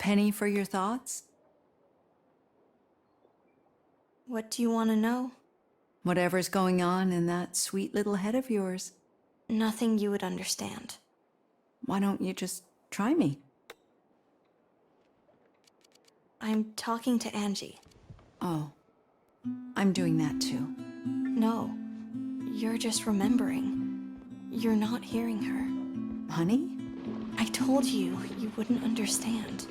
penny for your thoughts? What do you want to know? Whatever's going on in that sweet little head of yours. Nothing you would understand. Why don't you just try me? I'm talking to Angie. Oh, I'm doing that too. No, you're just remembering. You're not hearing her. Honey? I told you, you wouldn't understand.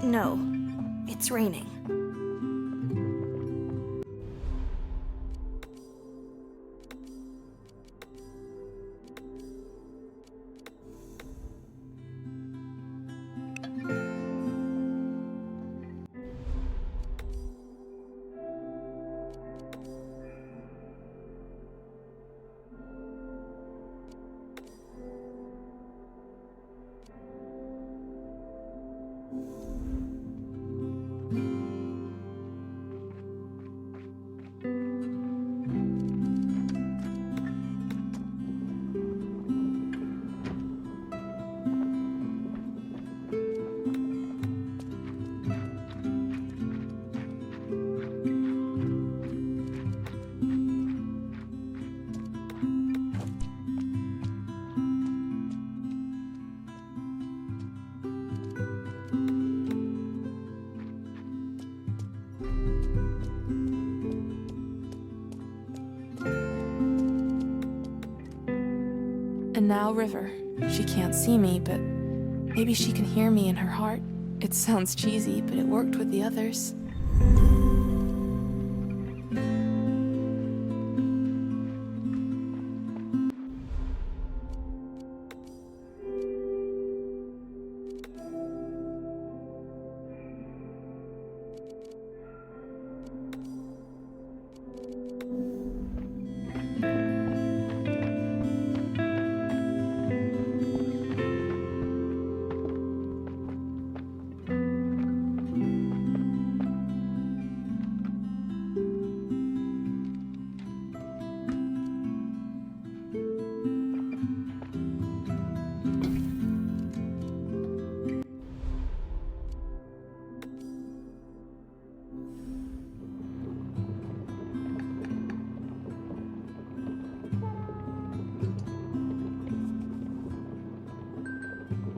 No, it's raining. And now River. She can't see me, but maybe she can hear me in her heart. It sounds cheesy, but it worked with the others.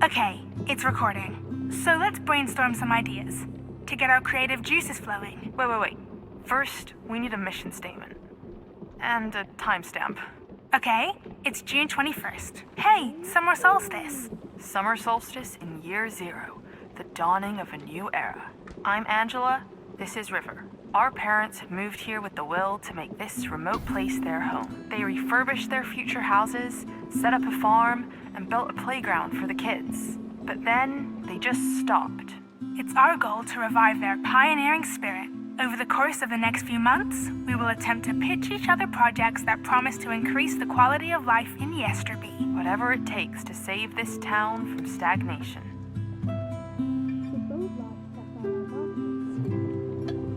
Okay, it's recording. So let's brainstorm some ideas to get our creative juices flowing. Wait. First, we need a mission statement. And a timestamp. Okay, it's June 21st. Hey, summer solstice. Summer solstice in year 0, the dawning of a new era. I'm Angela, this is River. Our parents had moved here with the will to make this remote place their home. They refurbished their future houses, set up a farm, and built a playground for the kids. But then, they just stopped. It's our goal to revive their pioneering spirit. Over the course of the next few months, we will attempt to pitch each other projects that promise to increase the quality of life in Yesterby. Whatever it takes to save this town from stagnation.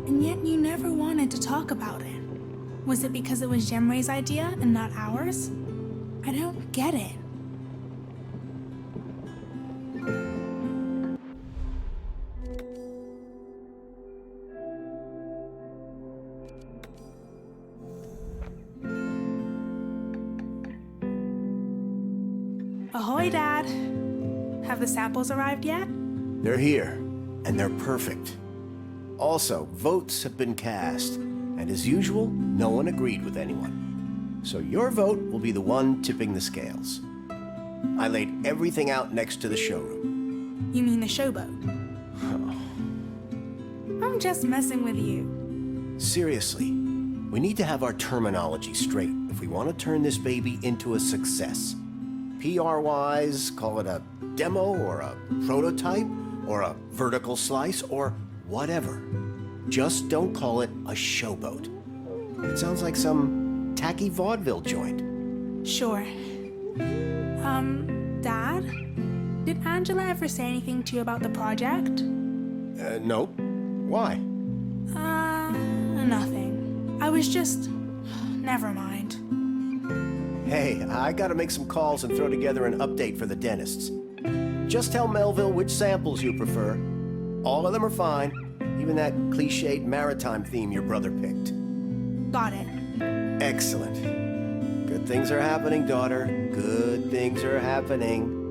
And yet you never wanted to talk about it. Was it because it was Jemre's idea and not ours? I don't get it. Ahoy, Dad. Have the samples arrived yet? They're here, and they're perfect. Also, votes have been cast, and as usual, no one agreed with anyone. So your vote will be the one tipping the scales. I laid everything out next to the showroom. You mean the showboat? I'm just messing with you. Seriously, we need to have our terminology straight if we want to turn this baby into a success. PR-wise, call it a demo or a prototype or a vertical slice or whatever. Just don't call it a showboat. It sounds like some tacky vaudeville joint. Sure. Dad? Did Angela ever say anything to you about the project? No. Why? Nothing. I was just... Never mind. Hey, I gotta make some calls and throw together an update for the dentists. Just tell Melville which samples you prefer. All of them are fine, even that cliched maritime theme your brother picked. Got it. Excellent. Good things are happening, daughter. Good things are happening.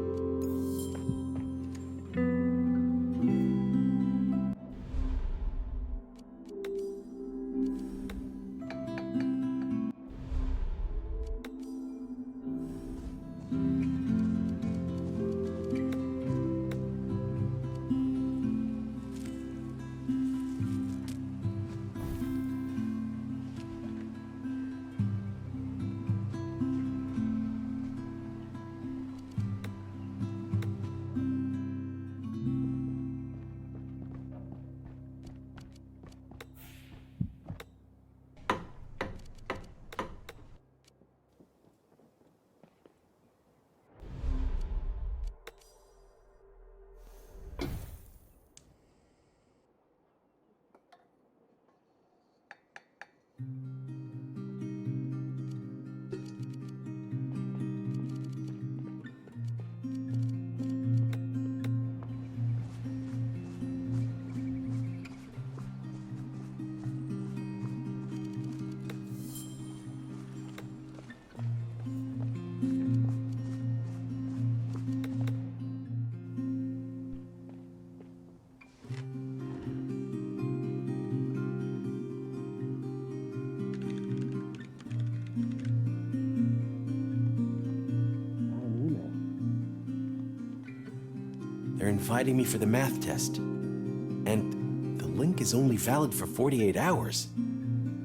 They're inviting me for the math test. And the link is only valid for 48 hours.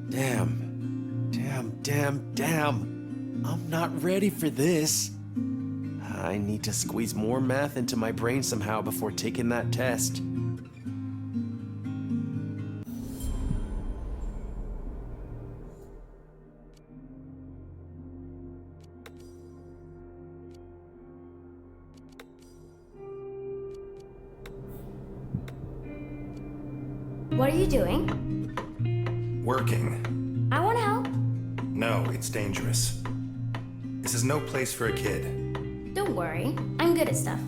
Damn. I'm not ready for this. I need to squeeze more math into my brain somehow before taking that test. What are you doing? Working. I want to help. No, it's dangerous. This is no place for a kid. Don't worry, I'm good at stuff.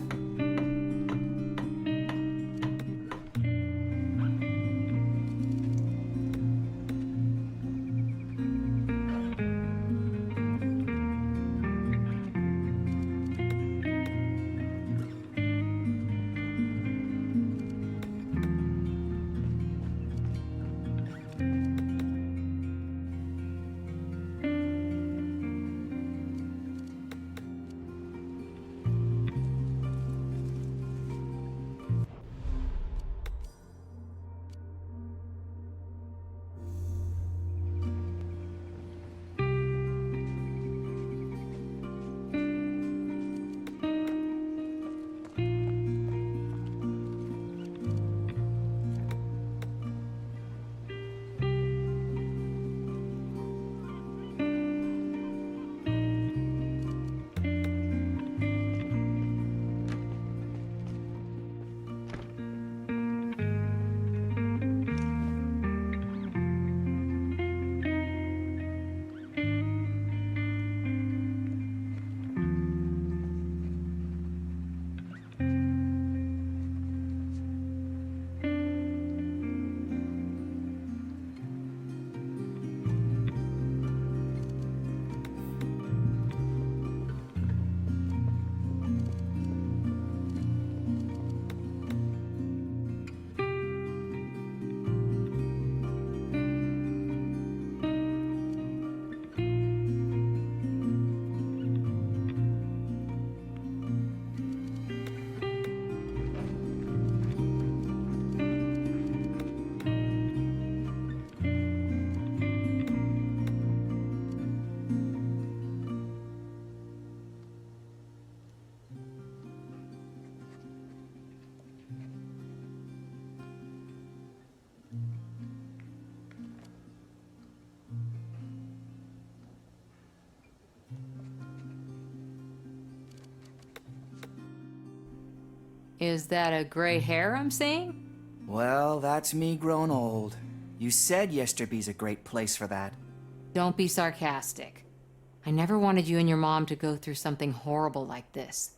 Is that a gray hair I'm seeing? Well, that's me grown old. You said Yesterby's a great place for that. Don't be sarcastic. I never wanted you and your mom to go through something horrible like this.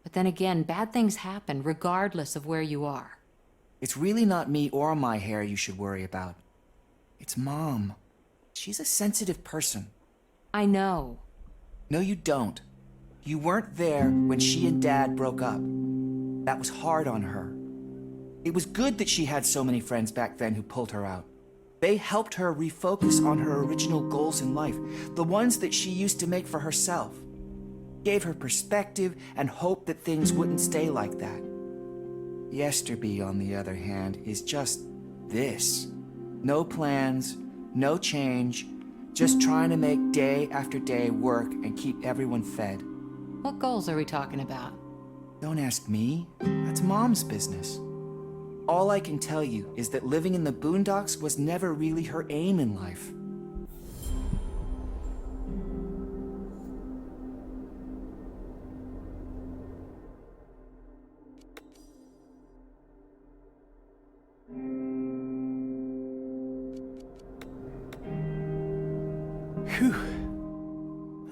But then again, bad things happen regardless of where you are. It's really not me or my hair you should worry about. It's Mom. She's a sensitive person. I know. No, you don't. You weren't there when she and Dad broke up. That was hard on her. It was good that she had so many friends back then who pulled her out. They helped her refocus on her original goals in life, the ones that she used to make for herself. Gave her perspective and hope that things wouldn't stay like that. Yesterby, on the other hand, is just this. No plans, no change, just trying to make day after day work and keep everyone fed. What goals are we talking about? Don't ask me. That's Mom's business. All I can tell you is that living in the boondocks was never really her aim in life. Whew.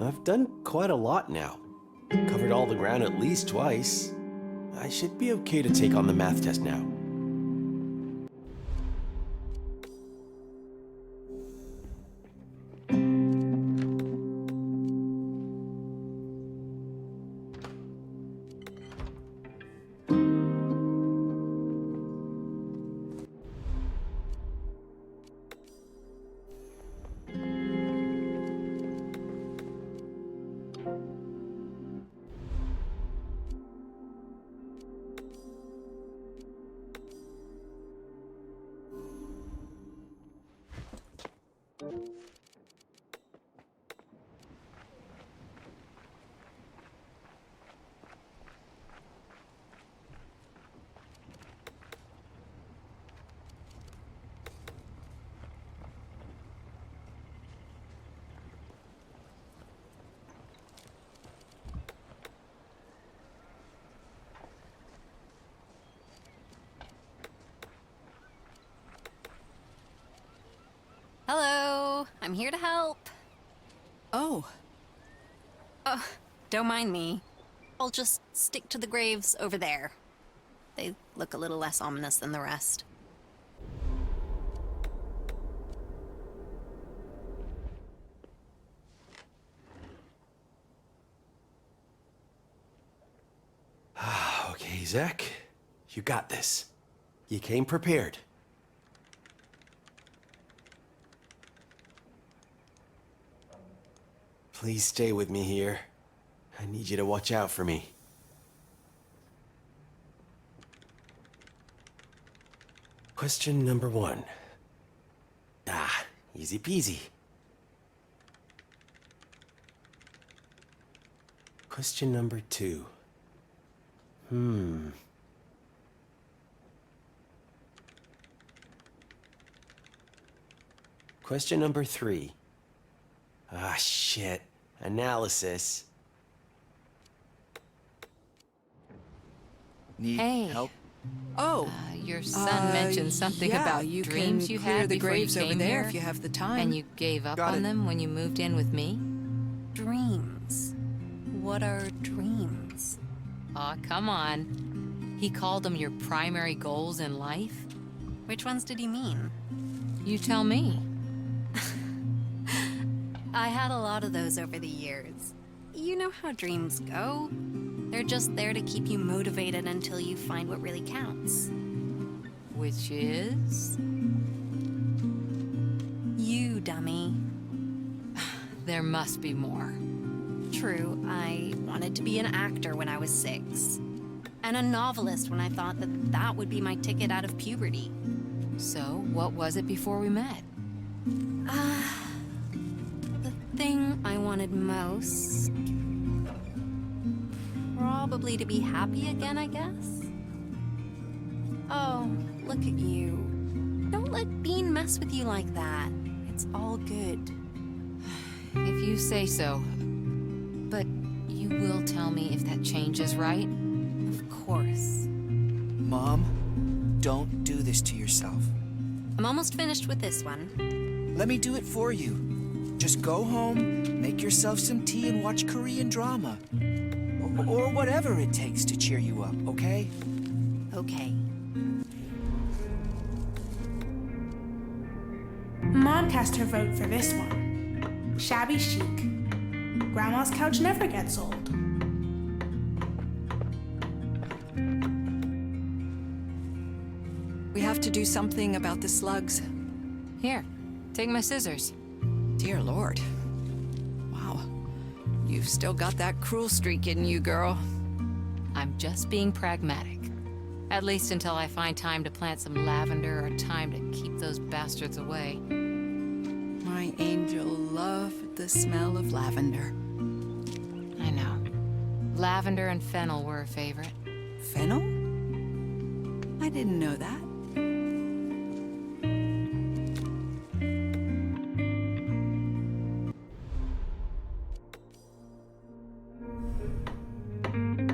I've done quite a lot now. Covered all the ground at least twice. I should be okay to take on the math test now. Hello, I'm here to help. Oh, Don't mind me. I'll just stick to the graves over there. They look a little less ominous than the rest. Okay, Zach. You got this. You came prepared. Please stay with me here. I need you to watch out for me. Question number 1. Easy peasy. Question number 2. Question number 3. Shit. Analysis. Need Hey. help? oh. Your son mentioned something yeah, about you dreams can you clear had the before graves you over came there here, if you have the time. and you gave up Got on it. them when you moved in with me? Dreams. What are dreams? Aw, come on. He called them your primary goals in life? Which ones did he mean? You tell me. I had a lot of those over the years. You know how dreams go. They're just there to keep you motivated until you find what really counts. Which is? You, dummy. There must be more. True, I wanted to be an actor when I was 6. And a novelist when I thought that that would be my ticket out of puberty. So, what was it before we met? The thing I wanted most... probably to be happy again, I guess? Oh, look at you. Don't let Bean mess with you like that. It's all good. If you say so. But you will tell me if that changes, right? Of course. Mom, don't do this to yourself. I'm almost finished with this one. Let me do it for you. Just go home, make yourself some tea, and watch Korean drama. Or whatever it takes to cheer you up, okay? Okay. Mom cast her vote for this one. Shabby chic. Grandma's couch never gets old. We have to do something about the slugs. Here, take my scissors. Dear Lord. Wow. You've still got that cruel streak in you, girl. I'm just being pragmatic. At least until I find time to plant some lavender or time to keep those bastards away. My angel loved the smell of lavender. I know. Lavender and fennel were a favorite. Fennel? I didn't know that.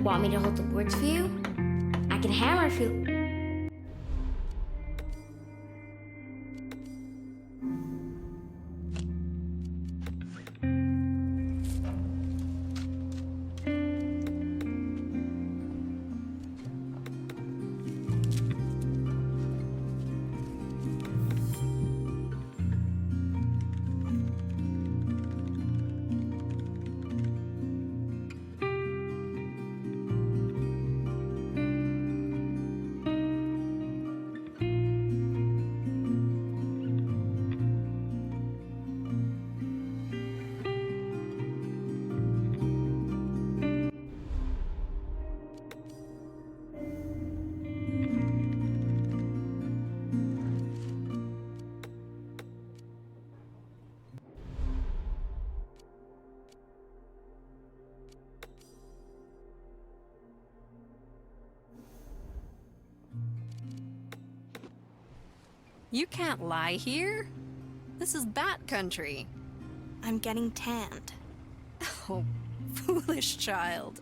Want me to hold the boards for you? I can hammer if you... You can't lie here. This is bat country. I'm getting tanned. Oh, foolish child.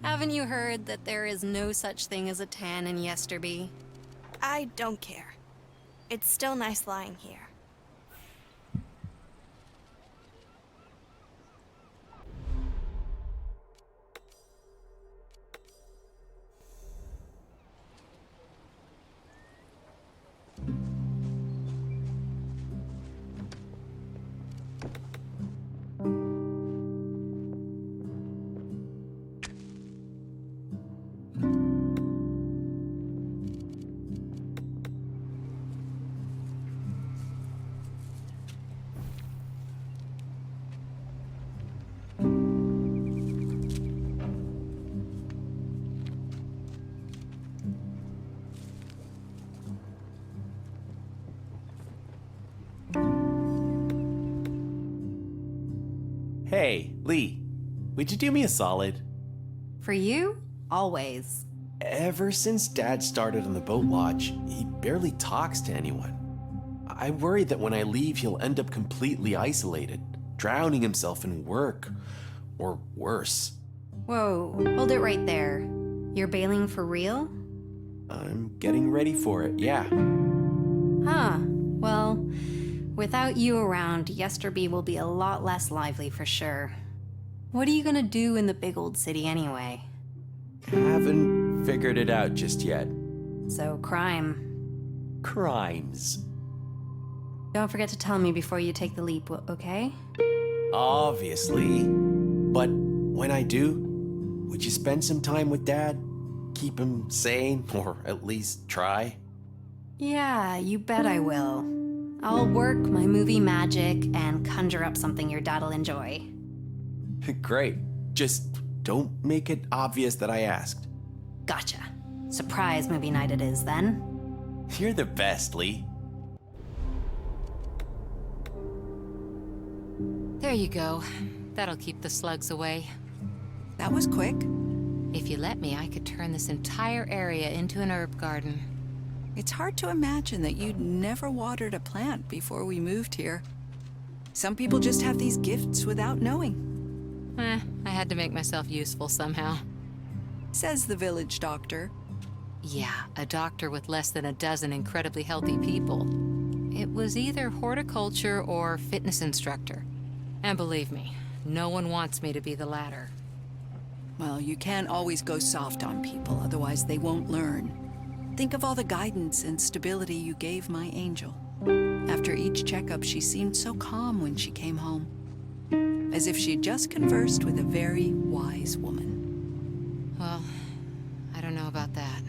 Haven't you heard that there is no such thing as a tan in Yesterby? I don't care. It's still nice lying here. Hey, Lee, would you do me a solid? For you, always. Ever since Dad started on the boat lodge, he barely talks to anyone. I worry that when I leave, he'll end up completely isolated, drowning himself in work, or worse. Whoa, hold it right there. You're bailing for real? I'm getting ready for it, yeah. Huh. Well, without you around, Yesterby will be a lot less lively for sure. What are you gonna do in the big old city anyway? Haven't figured it out just yet. So, crime. Crimes. Don't forget to tell me before you take the leap, okay? Obviously. But when I do, would you spend some time with Dad? Keep him sane, or at least try? Yeah, you bet I will. I'll work my movie magic and conjure up something your dad'll enjoy. Great. Just don't make it obvious that I asked. Gotcha. Surprise movie night it is, then. You're the best, Lee. There you go. That'll keep the slugs away. That was quick. If you let me, I could turn this entire area into an herb garden. It's hard to imagine that you'd never watered a plant before we moved here. Some people just have these gifts without knowing. I had to make myself useful somehow. Says the village doctor. Yeah, a doctor with less than a dozen incredibly healthy people. It was either horticulture or fitness instructor. And believe me, no one wants me to be the latter. Well, you can't always go soft on people, otherwise they won't learn. Think of all the guidance and stability you gave my angel. After each checkup, she seemed so calm when she came home, as if she'd just conversed with a very wise woman. Well, I don't know about that.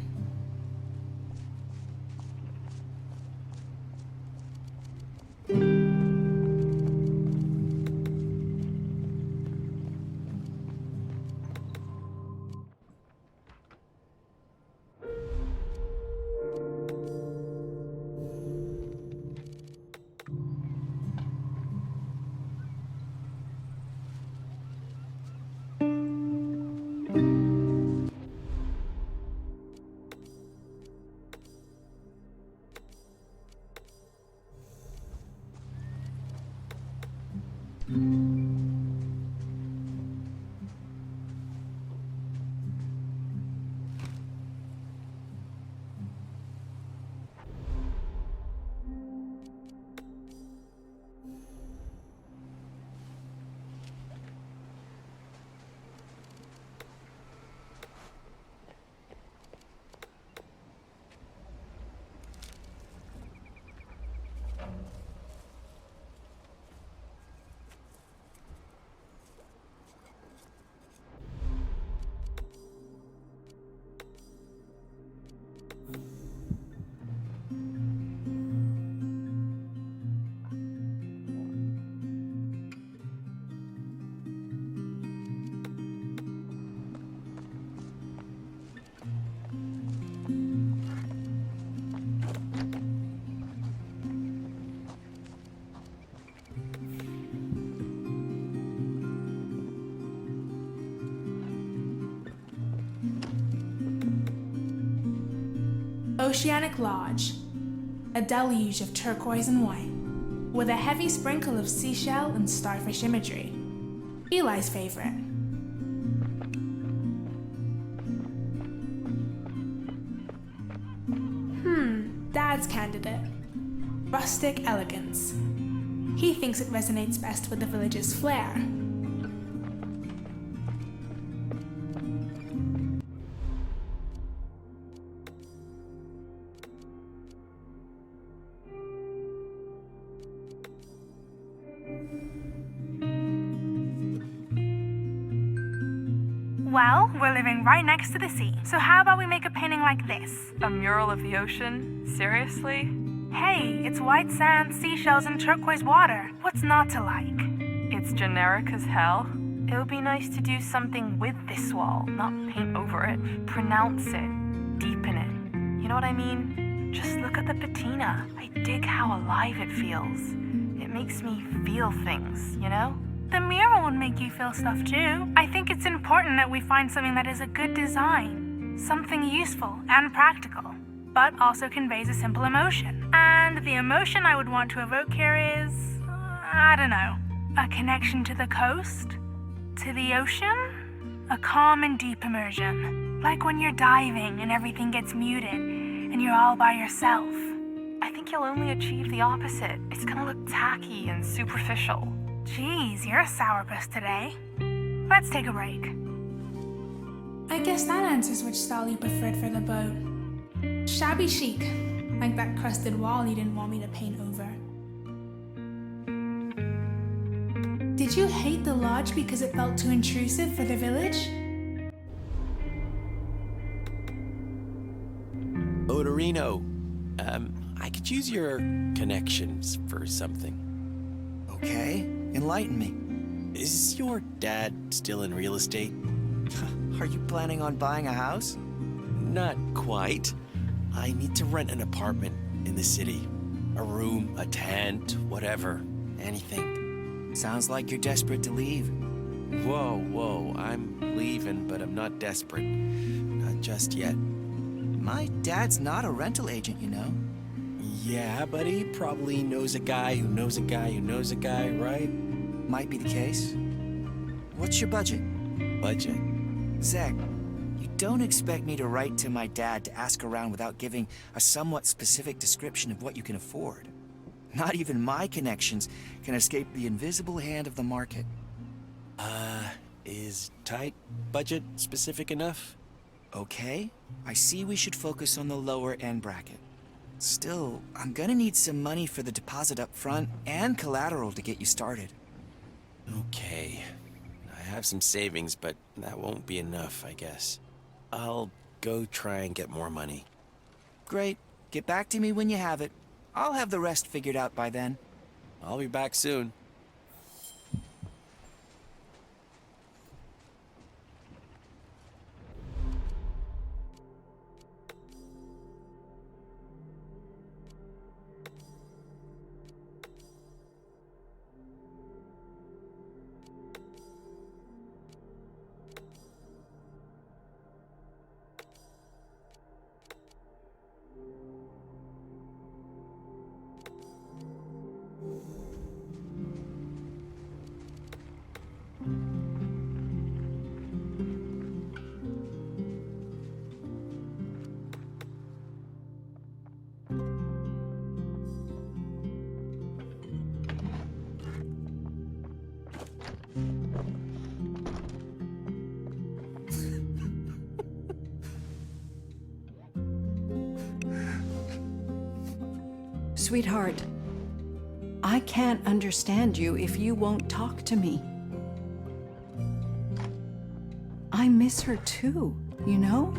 Oceanic Lodge, a deluge of turquoise and white, with a heavy sprinkle of seashell and starfish imagery. Eli's favorite. Dad's candidate. Rustic elegance. He thinks it resonates best with the village's flair. Well, we're living right next to the sea, so how about we make a painting like this? A mural of the ocean? Seriously? Hey, it's white sand, seashells, and turquoise water. What's not to like? It's generic as hell. It would be nice to do something with this wall, not paint over it. Pronounce it. Deepen it. You know what I mean? Just look at the patina. I dig how alive it feels. It makes me feel things, you know? The mural would make you feel stuff too. I think it's important that we find something that is a good design. Something useful and practical, but also conveys a simple emotion. And the emotion I would want to evoke here is, I don't know, a connection to the coast? To the ocean? A calm and deep immersion. Like when you're diving and everything gets muted and you're all by yourself. I think you'll only achieve the opposite. It's gonna look tacky and superficial. Geez, you're a sourpuss today. Let's take a break. I guess that answers which style you preferred for the boat. Shabby chic, like that crusted wall you didn't want me to paint over. Did you hate the lodge because it felt too intrusive for the village? Odorino, I could use your connections for something. Okay, enlighten me. Is your dad still in real estate? Are you planning on buying a house? Not quite. I need to rent an apartment in the city. A room, a tent, whatever. Anything. Sounds like you're desperate to leave. Whoa, I'm leaving, but I'm not desperate. Not just yet. My dad's not a rental agent, you know. Yeah, but he probably knows a guy who knows a guy who knows a guy, right? Might be the case. What's your budget? Budget? Zach, You don't expect me to write to my dad to ask around without giving a somewhat specific description of what you can afford. Not even my connections can escape the invisible hand of the market. Is tight budget specific enough? Okay, I see we should focus on the lower end bracket. Still, I'm gonna need some money for the deposit up front and collateral to get you started. Okay. I have some savings, but that won't be enough, I guess. I'll go try and get more money. Great. Get back to me when you have it. I'll have the rest figured out by then. I'll be back soon. Sweetheart, I can't understand you if you won't talk to me. I miss her too, you know?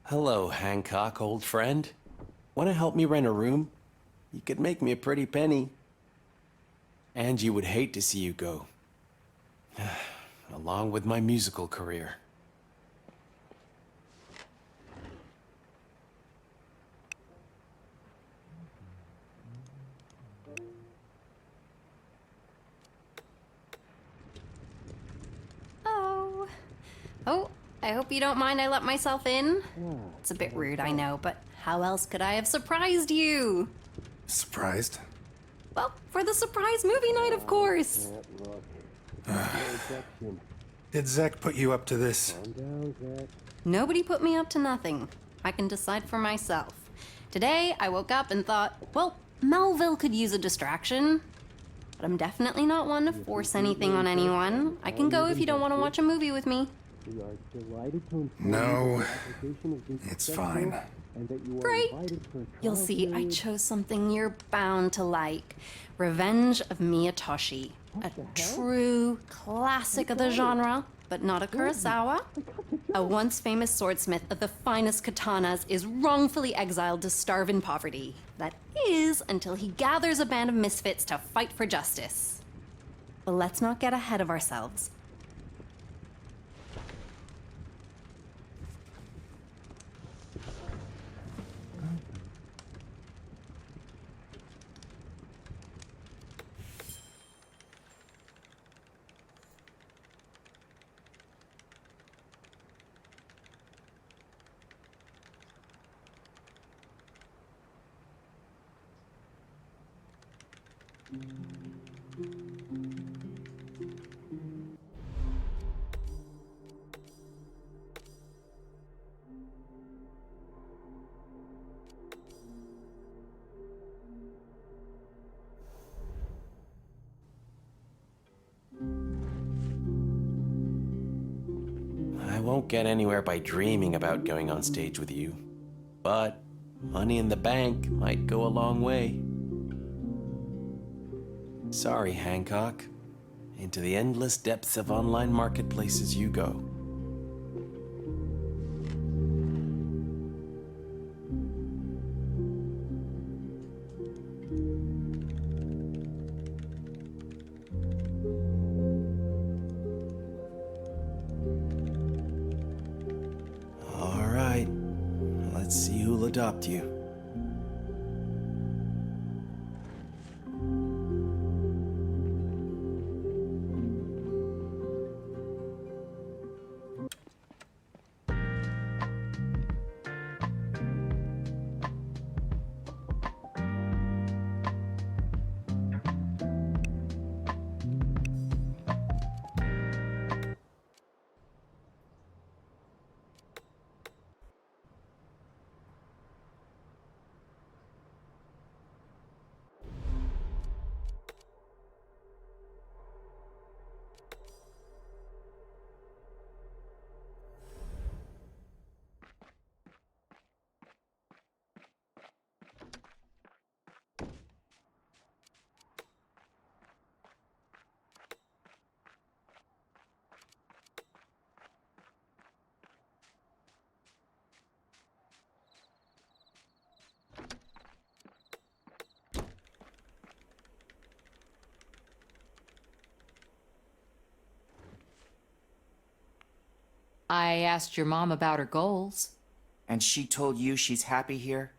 Hello, Hancock, old friend. Want to help me rent a room? You could make me a pretty penny. Angie would hate to see you go. Along with my musical career. Oh, I hope you don't mind I let myself in. It's a bit rude, I know, but how else could I have surprised you? Surprised? Well, for the surprise movie night, of course. Did Zach put you up to this? Nobody put me up to nothing. I can decide for myself. Today, I woke up and thought, well, Melville could use a distraction. But I'm definitely not one to force anything on anyone. I can go if you don't want to watch a movie with me. No, it's fine. Great. You'll see, I chose something you're bound to like. Revenge of Miyatoshi. A true classic of the genre, but not a Kurosawa. A once famous swordsmith of the finest katanas is wrongfully exiled to starve in poverty. That is, until he gathers a band of misfits to fight for justice. But let's not get ahead of ourselves. I won't get anywhere by dreaming about going on stage with you. But money in the bank might go a long way. Sorry, Hancock. Into the endless depths of online marketplaces you go. adopt you. I asked your mom about her goals, And she told you she's happy here?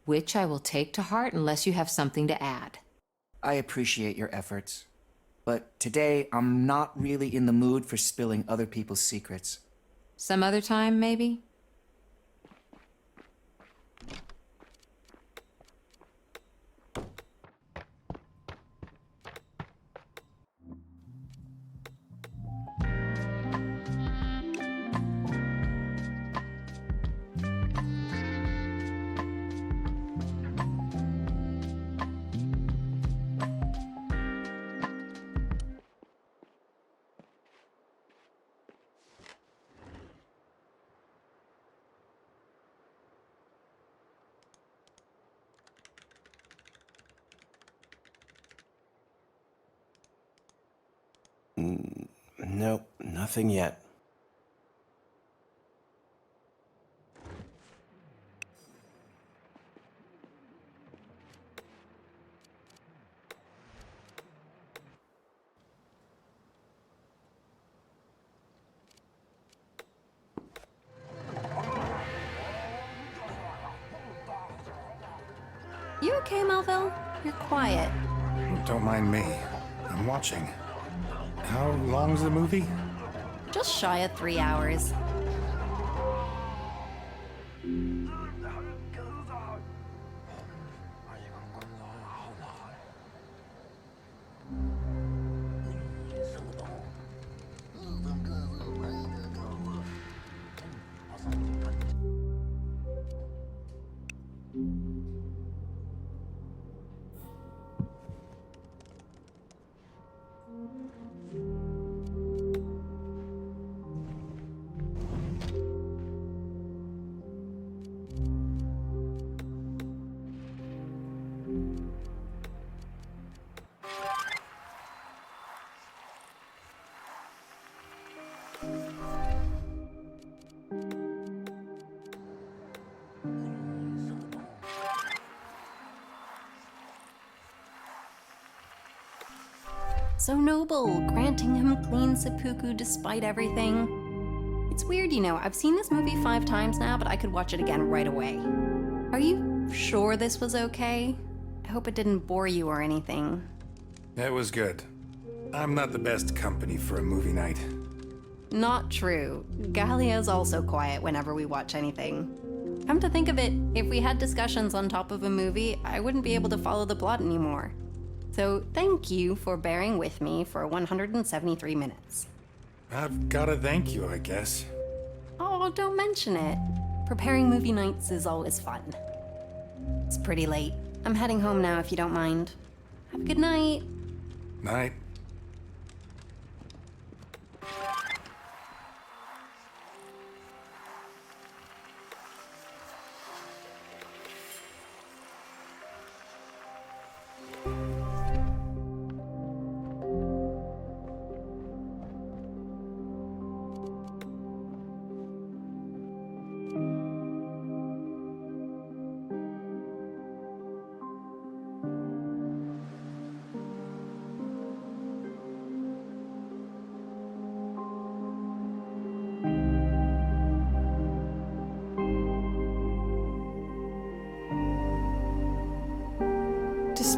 which I will take to heart unless you have something to add. I appreciate your efforts. But today, I'm not really in the mood for spilling other people's secrets. Some other time, maybe? Nope, nothing yet. You okay, Melville? You're quiet. Don't mind me. I'm watching. How long's the movie? Just shy of 3 hours. So noble, granting him clean seppuku despite everything. It's weird, you know, I've seen this movie 5 times now, but I could watch it again right away. Are you sure this was okay? I hope it didn't bore you or anything. It was good. I'm not the best company for a movie night. Not true. Gallia's also quiet whenever we watch anything. Come to think of it, if we had discussions on top of a movie, I wouldn't be able to follow the plot anymore. So thank you for bearing with me for 173 minutes. I've gotta thank you, I guess. Oh, don't mention it. Preparing movie nights is always fun. It's pretty late. I'm heading home now if you don't mind. Have a good night. Night.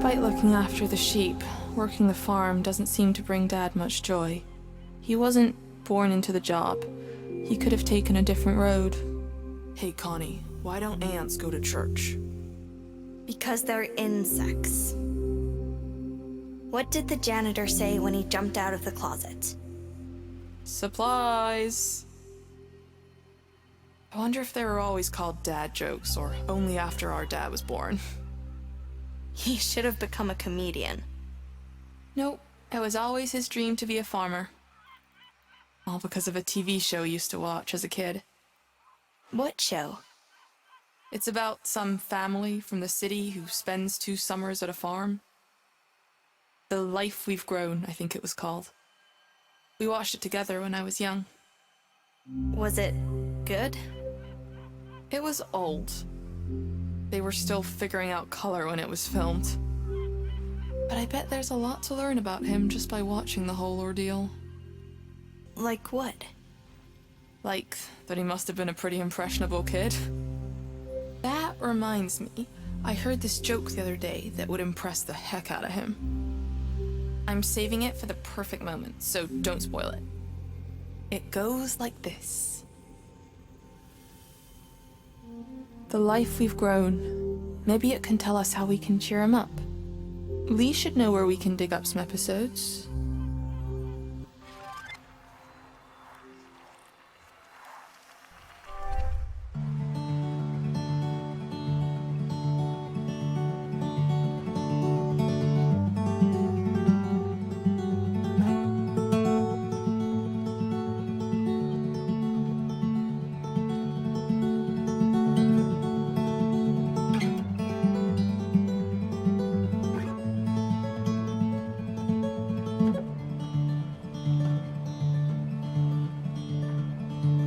Despite looking after the sheep, working the farm doesn't seem to bring Dad much joy. He wasn't born into the job. He could have taken a different road. Hey, Connie, why don't ants go to church? Because they're insects. What did the janitor say when he jumped out of the closet? Supplies. I wonder if they were always called dad jokes, or only after our dad was born. He should have become a comedian. Nope, it was always his dream to be a farmer. All because of a TV show he used to watch as a kid. What show? It's about some family from the city who spends 2 summers at a farm. The Life We've Grown, I think it was called. We watched it together when I was young. Was it good? It was old. They were still figuring out color when it was filmed. But I bet there's a lot to learn about him just by watching the whole ordeal. Like what? Like that he must have been a pretty impressionable kid. That reminds me, I heard this joke the other day that would impress the heck out of him. I'm saving it for the perfect moment, so don't spoil it. It goes like this. The life we've grown. Maybe it can tell us how we can cheer him up. Lee should know where we can dig up some episodes.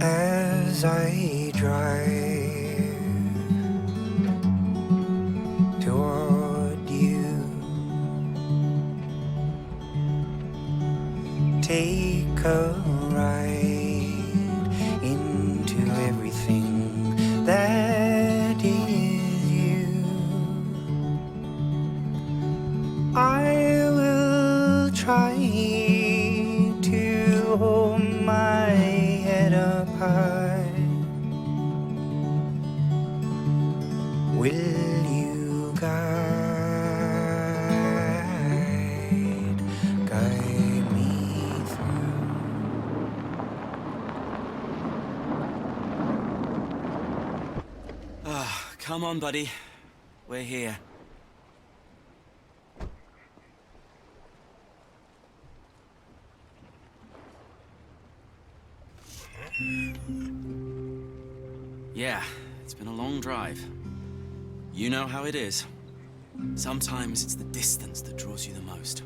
As I drive toward you, take a ride into everything that is you. I will try to hold my head up high. Will you guide me through? Ah, come on, buddy. We're here. Yeah, it's been a long drive. You know how it is. Sometimes it's the distance that draws you the most.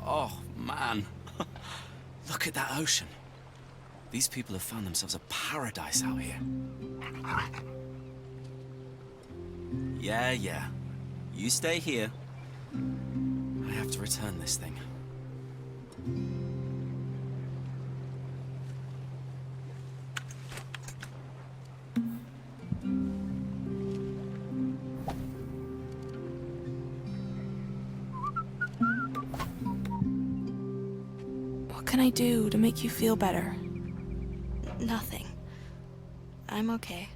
Oh, man. Look at that ocean. These people have found themselves a paradise out here. Yeah. You stay here. I have to return this thing. What can I do to make you feel better? Nothing. I'm okay.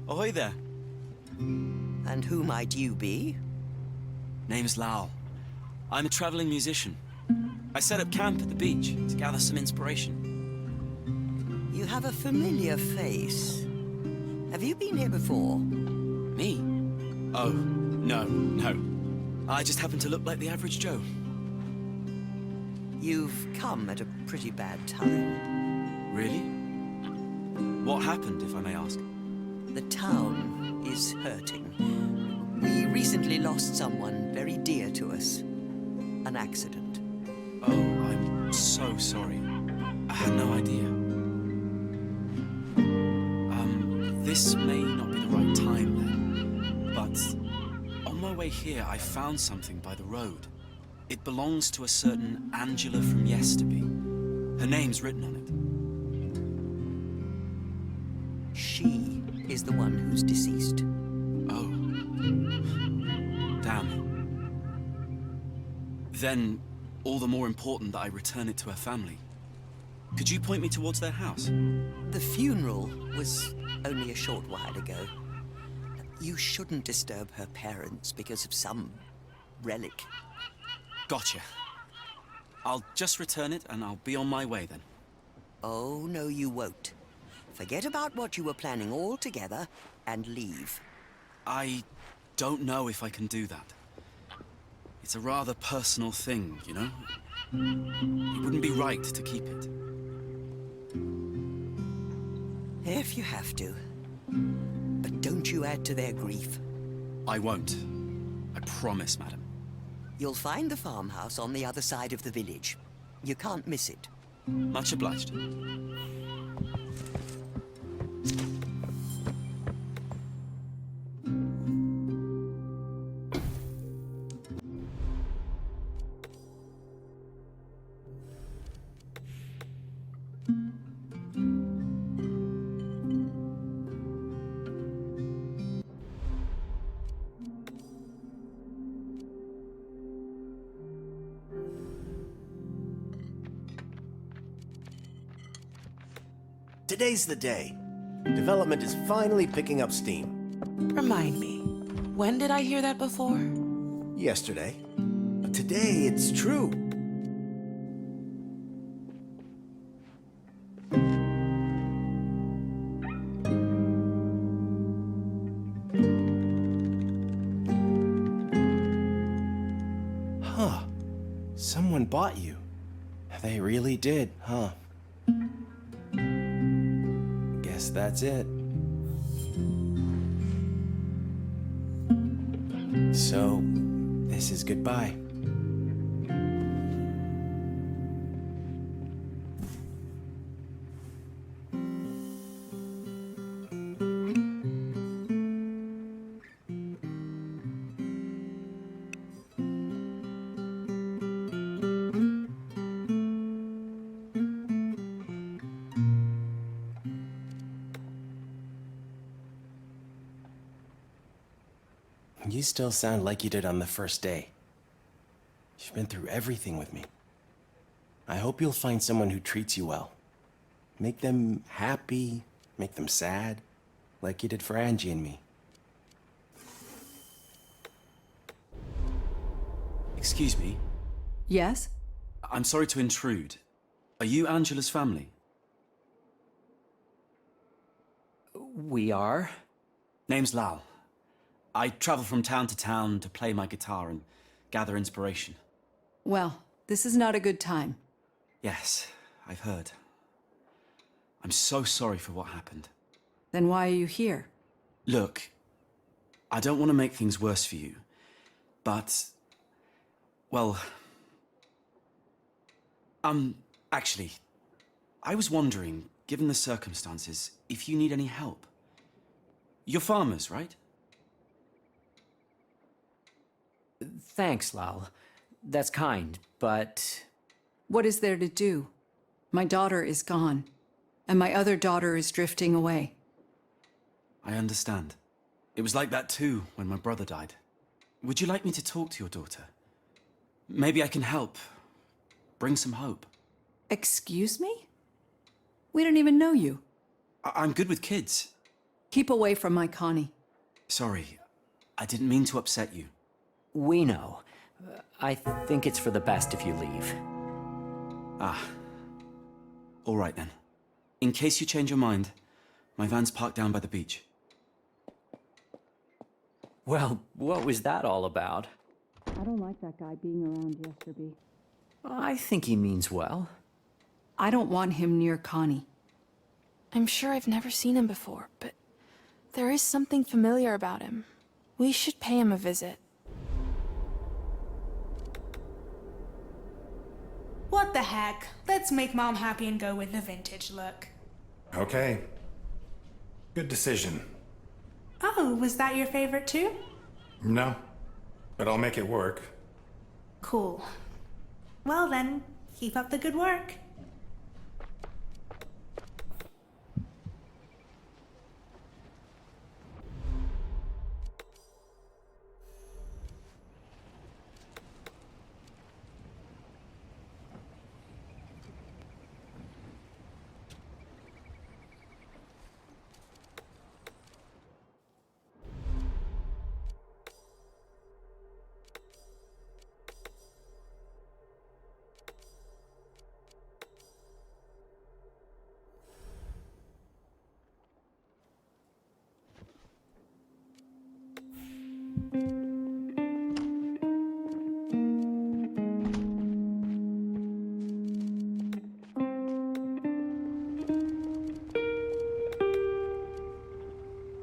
Ahoy there. And who might you be? Name's Laul. I'm a traveling musician. I set up camp at the beach to gather some inspiration. You have a familiar face. Have you been here before? Me? Oh, no. I just happen to look like the average Joe. You've come at a pretty bad time. Really? What happened, if I may ask? The town is hurting. We recently lost someone very dear to us. An accident. Oh, I'm so sorry. I had no idea. This may not be the right time then, but on my way here I found something by the road. It belongs to a certain Angela from Yesterby. Her name's written on it. She is the one who's deceased. Oh. Damn. Then, all the more important that I return it to her family. Could you point me towards their house? The funeral was only a short while ago. You shouldn't disturb her parents because of some relic. Gotcha. I'll just return it and I'll be on my way then. Oh, no, you won't. Forget about what you were planning altogether and leave. I don't know if I can do that. It's a rather personal thing, you know? It wouldn't be right to keep it. If you have to. But don't you add to their grief. I won't. I promise, madam. You'll find the farmhouse on the other side of the village. You can't miss it. Much obliged. Today's the day. Development is finally picking up steam. Remind me, when did I hear that before? Yesterday. But today, it's true. Huh. Someone bought you. They really did, huh? Guess that's it. So, this is goodbye. You still sound like you did on the first day. You've been through everything with me. I hope you'll find someone who treats you well. Make them happy, make them sad, like you did for Angie and me. Excuse me. Yes? I'm sorry to intrude. Are you Angela's family? We are? Name's Laul. I travel from town to town to play my guitar and gather inspiration. Well, this is not a good time. Yes, I've heard. I'm so sorry for what happened. Then why are you here? Look, I don't want to make things worse for you, but, well, actually, I was wondering, given the circumstances, if you need any help. You're farmers, right? Thanks, Laul. That's kind, but... What is there to do? My daughter is gone, and my other daughter is drifting away. I understand. It was like that too when my brother died. Would you like me to talk to your daughter? Maybe I can help. Bring some hope. Excuse me? We don't even know you. I'm good with kids. Keep away from my Connie. Sorry, I didn't mean to upset you. We know. I think it's for the best if you leave. Ah. All right then. In case you change your mind, my van's parked down by the beach. Well, what was that all about? I don't like that guy being around Yesterby. I think he means well. I don't want him near Connie. I'm sure I've never seen him before, but there is something familiar about him. We should pay him a visit. What the heck? Let's make Mom happy and go with the vintage look. Okay. Good decision. Oh, was that your favorite too? No, but I'll make it work. Cool. Well then, keep up the good work.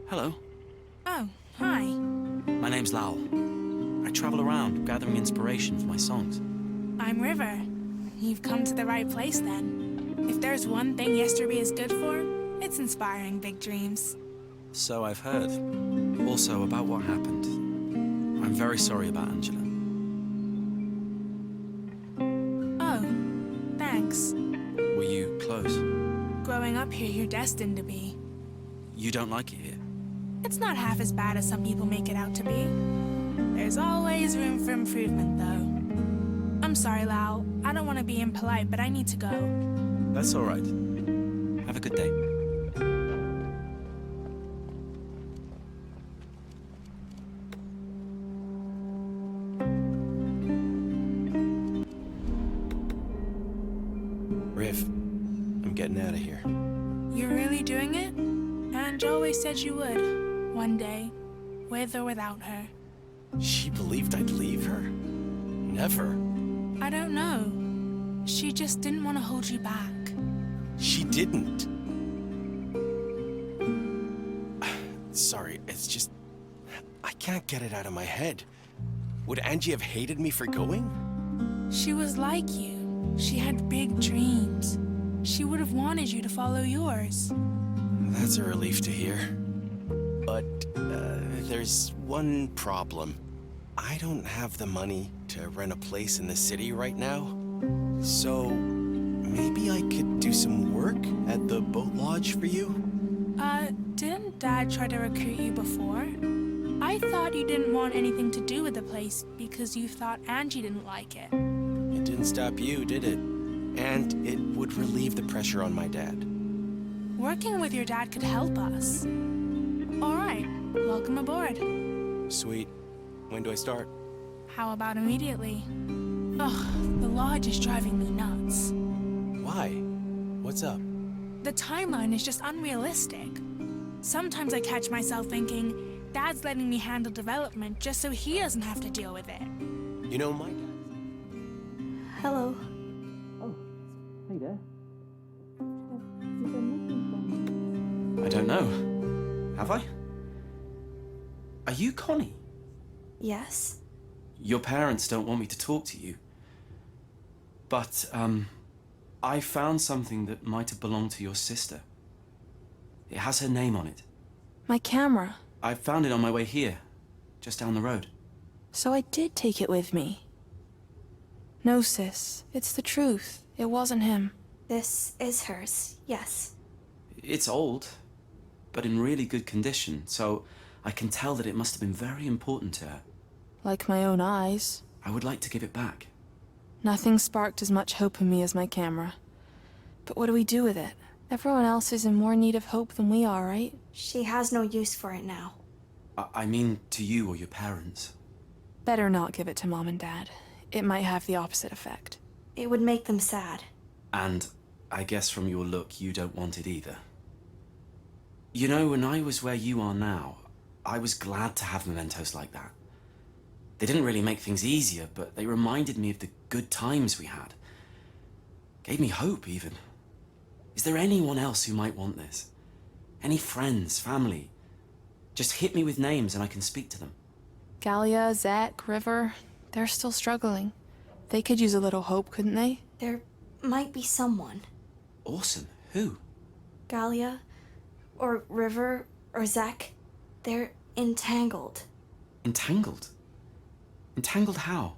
Hello. Oh, hi. My name's Laul. I travel around gathering inspiration for my songs. I'm River. You've come to the right place then. If there's one thing Yesterby is good for, it's inspiring big dreams. So I've heard. Also about what happened. I'm very sorry about Angela. Oh, thanks. Were you close? Growing up here, you're destined to be. You don't like it here? It's not half as bad as some people make it out to be. There's always room for improvement, though. I'm sorry, Laul. I don't want to be impolite, but I need to go. That's all right. Have a good day. Riv, I'm getting out of here. You're really doing it? Ange always said you would. One day. With or without her. She believed I'd leave her? Never. I don't know. She just didn't want to hold you back. She didn't. Sorry, it's just... I can't get it out of my head. Would Angie have hated me for going? She was like you. She had big dreams. She would have wanted you to follow yours. That's a relief to hear. But there's one problem. I don't have the money to rent a place in the city right now. So maybe I could do some work at the boat lodge for you? Didn't Dad try to recruit you before? I thought you didn't want anything to do with the place because you thought Angie didn't like it. It didn't stop you, did it? And it would relieve the pressure on my dad. Working with your dad could help us. All right, welcome aboard. Sweet. When do I start? How about immediately? Ugh, the lodge is driving me nuts. Why? What's up? The timeline is just unrealistic. Sometimes I catch myself thinking, Dad's letting me handle development just so he doesn't have to deal with it. You know, my dad... Hello. Oh, hey there. I don't know. Have I? Are you Connie? Yes. Your parents don't want me to talk to you. But, I found something that might have belonged to your sister. It has her name on it. My camera. I found it on my way here, just down the road. So I did take it with me. No, sis. It's the truth. It wasn't him. This is hers, yes. It's old, but in really good condition, so I can tell that it must have been very important to her. Like my own eyes. I would like to give it back. Nothing sparked as much hope in me as my camera. But what do we do with it? Everyone else is in more need of hope than we are, right? She has no use for it now. I mean to you or your parents. Better not give it to Mom and Dad. It might have the opposite effect. It would make them sad. And I guess from your look, you don't want it either. You know, when I was where you are now, I was glad to have mementos like that. They didn't really make things easier, but they reminded me of the good times we had. Gave me hope, even. Is there anyone else who might want this? Any friends, family? Just hit me with names and I can speak to them. Galia, Zach, River, they're still struggling. They could use a little hope, couldn't they? There might be someone. Awesome. Who? Galia, or River, or Zach. They're entangled. Entangled? Entangled how?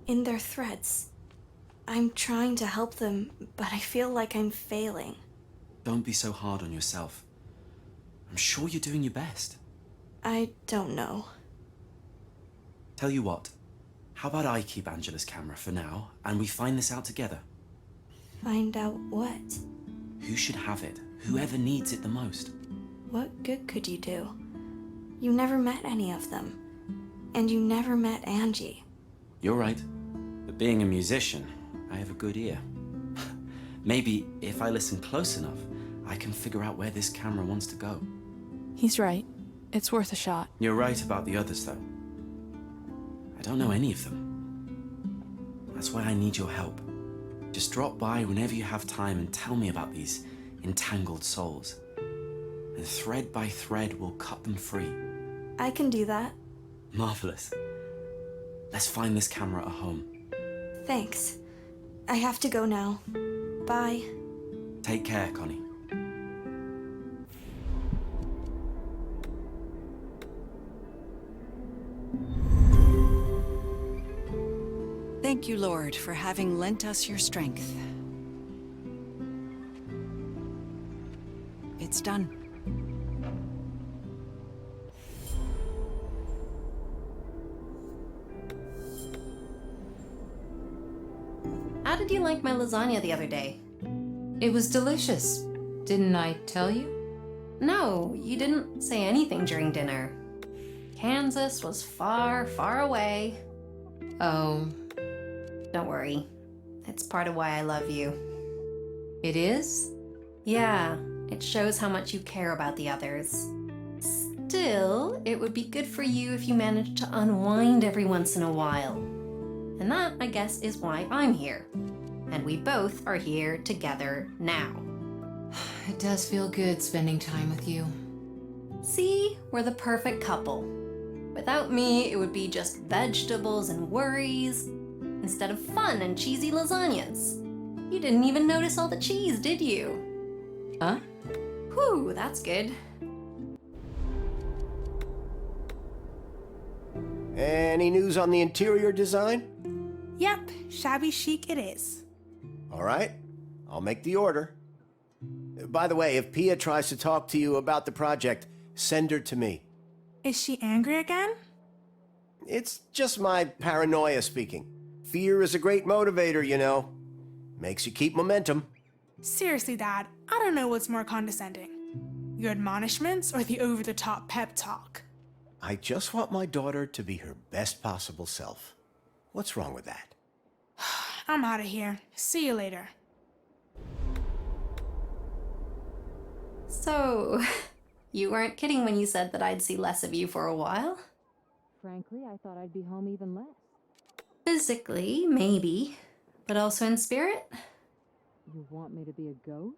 In their threads. I'm trying to help them, but I feel like I'm failing. Don't be so hard on yourself. I'm sure you're doing your best. I don't know. Tell you what, how about I keep Angela's camera for now, and we find this out together? Find out what? Who should have it? Whoever needs it the most. What good could you do? You never met any of them. And you never met Angie. You're right. But being a musician, I have a good ear. Maybe if I listen close enough, I can figure out where this camera wants to go. He's right. It's worth a shot. You're right about the others, though. I don't know any of them. That's why I need your help. Just drop by whenever you have time and tell me about these entangled souls. And thread by thread, we'll cut them free. I can do that. Marvelous. Let's find this camera a home. Thanks. I have to go now. Bye. Take care, Connie. Thank you, Lord, for having lent us your strength. It's done. How did you like my lasagna the other day? It was delicious. Didn't I tell you? No, you didn't say anything during dinner. Kansas was far, far away. Oh. Don't worry. It's part of why I love you. It is? Yeah, it shows how much you care about the others. Still, it would be good for you if you managed to unwind every once in a while. And that, I guess, is why I'm here. And we both are here together now. It does feel good spending time with you. See, we're the perfect couple. Without me, it would be just vegetables and worries, instead of fun and cheesy lasagnas. You didn't even notice all the cheese, did you? Huh? Whew, that's good. Any news on the interior design? Yep, shabby chic it is. All right, I'll make the order. By the way, if Pia tries to talk to you about the project, send her to me. Is she angry again? It's just my paranoia speaking. Fear is a great motivator, you know. Makes you keep momentum. Seriously, Dad, I don't know what's more condescending. Your admonishments or the over-the-top pep talk? I just want my daughter to be her best possible self. What's wrong with that? I'm out of here. See you later. So, you weren't kidding when you said that I'd see less of you for a while? Frankly, I thought I'd be home even less. Physically, maybe. But also in spirit? You want me to be a ghost?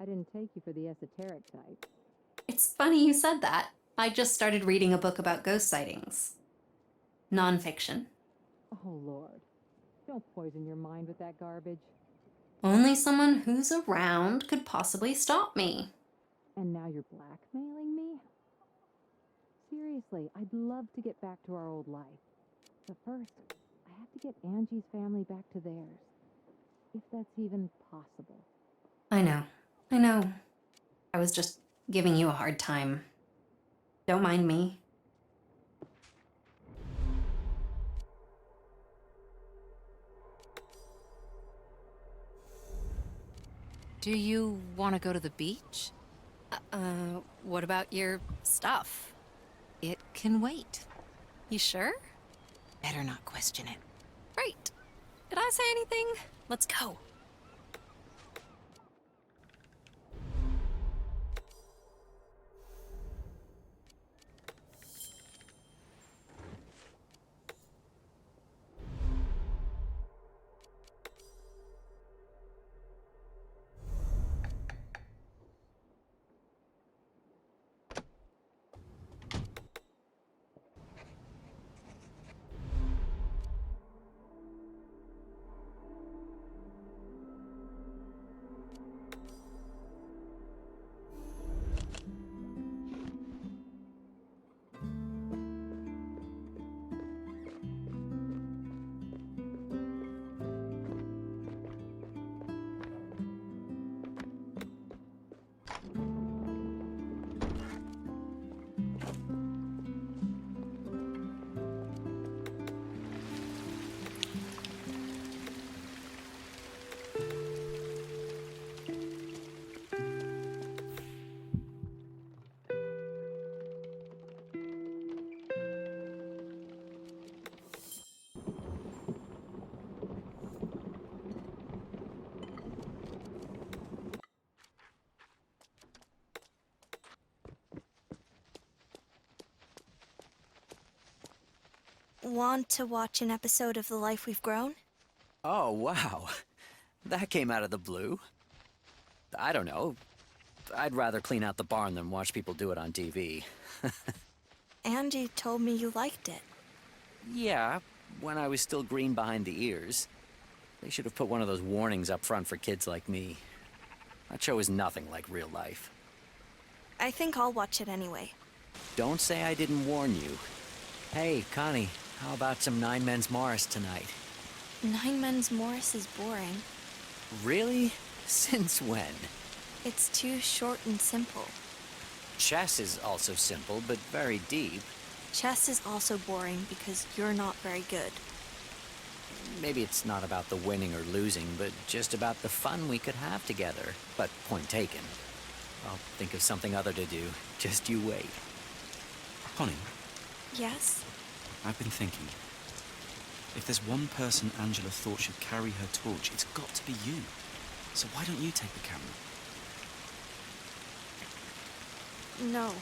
I didn't take you for the esoteric type. It's funny you said that. I just started reading a book about ghost sightings. Non-fiction. Oh, Lord. Don't poison your mind with that garbage. Only someone who's around could possibly stop me. And now you're blackmailing me? Seriously, I'd love to get back to our old life. But first, I have to get Angie's family back to theirs. If that's even possible. I know. I was just giving you a hard time. Don't mind me. Do you want to go to the beach? What about your stuff? It can wait. You sure? Better not question it. Right. Did I say anything? Let's go. Want to watch an episode of The Life We've Grown? Oh, wow. That came out of the blue. I don't know. I'd rather clean out the barn than watch people do it on TV. Angie told me you liked it. Yeah, when I was still green behind the ears. They should have put one of those warnings up front for kids like me. That show is nothing like real life. I think I'll watch it anyway. Don't say I didn't warn you. Hey, Connie, how about some Nine Men's Morris tonight? Nine Men's Morris is boring. Really? Since when? It's too short and simple. Chess is also simple, but very deep. Chess is also boring because you're not very good. Maybe it's not about the winning or losing, but just about the fun we could have together. But point taken. I'll think of something other to do. Just you wait. Connie, Yes? I've been thinking. If there's one person Angela thought should carry her torch, it's got to be you. So why don't you take the camera? No.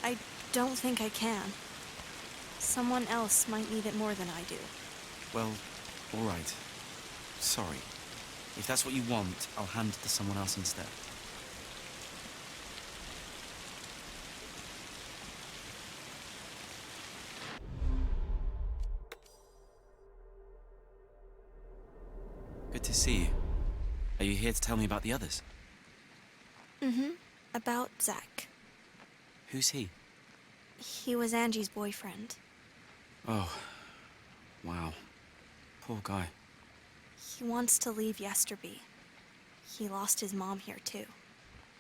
I don't think I can. Someone else might need it more than I do. Well, all right. Sorry. If that's what you want, I'll hand it to someone else instead. Good to see you. Are you here to tell me about the others? Mm-hmm. About Zach. Who's he? He was Angie's boyfriend. Oh, wow. Poor guy. He wants to leave Yesterby. He lost his mom here, too.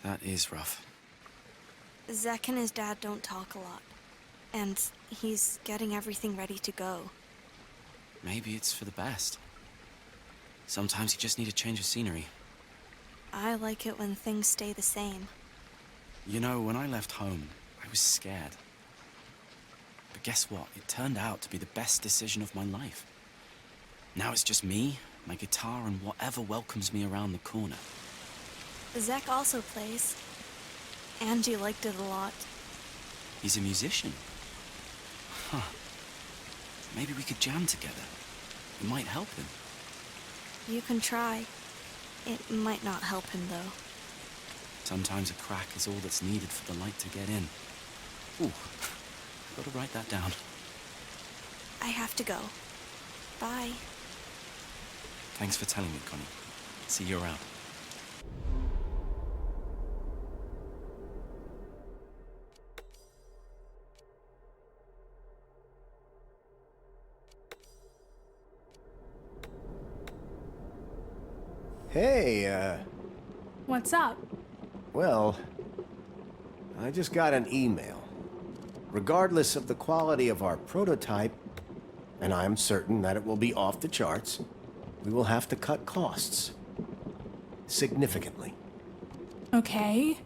That is rough. Zach and his dad don't talk a lot. And he's getting everything ready to go. Maybe it's for the best. Sometimes you just need a change of scenery. I like it when things stay the same. You know, when I left home, I was scared. But guess what? It turned out to be the best decision of my life. Now it's just me, my guitar, and whatever welcomes me around the corner. Zach also plays. Angie liked it a lot. He's a musician. Huh. Maybe we could jam together. It might help him. You can try. It might not help him, though. Sometimes a crack is all that's needed for the light to get in. Ooh, gotta write that down. I have to go. Bye. Thanks for telling me, Connie. See you around. Hey, What's up? well, I just got an email. Regardless of the quality of our prototype, and I am certain that it will be off the charts, we will have to cut costs. Significantly. Okay.